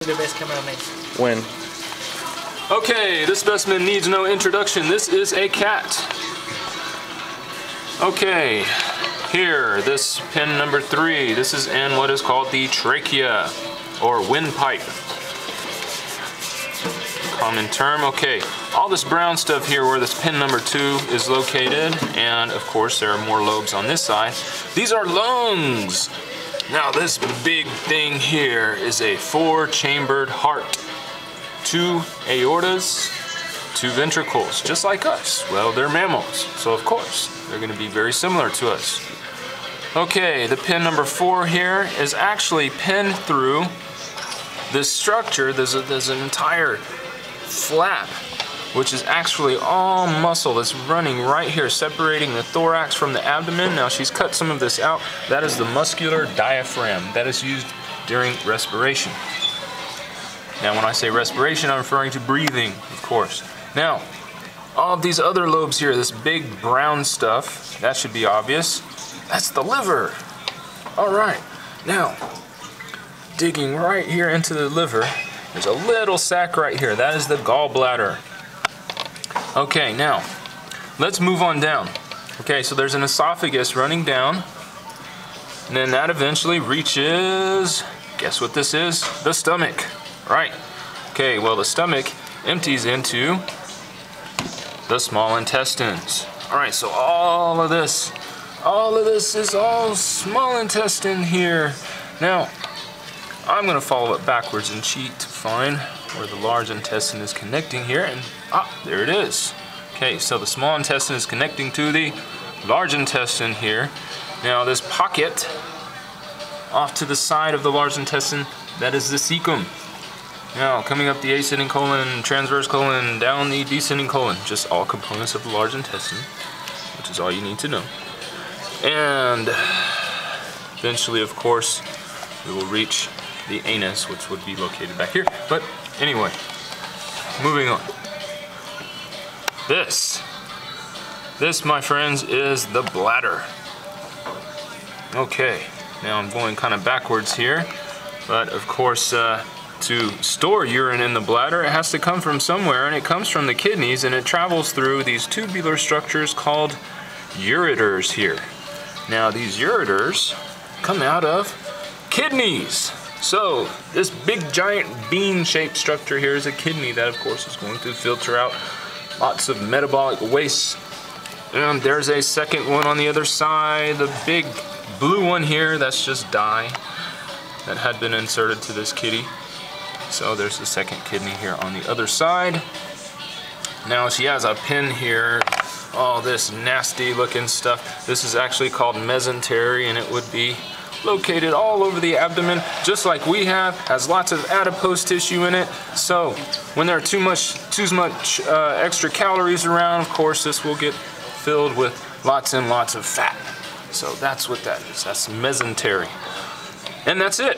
The best cameraman. When? Okay, this specimen needs no introduction. This is a cat. Okay, here, this pin number 3. This is in what is called the trachea, or windpipe. Common term. Okay, all this brown stuff here where this pin number 2 is located, and of course there are more lobes on this side. These are lungs. Now this big thing here is a 4-chambered heart. 2 aortas, 2 ventricles, just like us. Well, they're mammals, so of course they're going to be very similar to us. Okay, the pin number 4 here is actually pinned through this structure. There's an entire flap, which is actually all muscle that's running right here, separating the thorax from the abdomen. Now she's cut some of this out. That is the muscular diaphragm that is used during respiration. Now when I say respiration, I'm referring to breathing, of course. Now, all of these other lobes here, this big brown stuff, that should be obvious. That's the liver. All right, now, digging right here into the liver, there's a little sac right here. That is the gallbladder. Okay, now, let's move on down. Okay, so there's an esophagus running down, and then that eventually reaches, guess what this is? The stomach. Right. Okay, well the stomach empties into the small intestines. Alright, so all of this is all small intestine here. Now, I'm going to follow it backwards and cheat to find where the large intestine is connecting here, and there it is. Okay, so the small intestine is connecting to the large intestine here. Now this pocket off to the side of the large intestine, that is the cecum. Now, coming up the ascending colon, transverse colon, down the descending colon, just all components of the large intestine, which is all you need to know. And eventually, of course, we will reach the anus, which would be located back here. But anyway, moving on. This, my friends, is the bladder. Okay, now I'm going kind of backwards here, but of course, to store urine in the bladder, it has to come from somewhere, and it comes from the kidneys, and it travels through these tubular structures called ureters here. Now these ureters come out of kidneys. So this big giant bean-shaped structure here is a kidney that of course is going to filter out lots of metabolic waste. And there's a second one on the other side, the big blue one here, that's just dye that had been inserted to this kitty. So there's the second kidney here on the other side. Now she has a pin here, all this nasty looking stuff. This is actually called mesentery, and it would be located all over the abdomen, just like we have. Has lots of adipose tissue in it. So when there are too much extra calories around, of course this will get filled with lots and lots of fat. So that's what that is. That's mesentery. And that's it.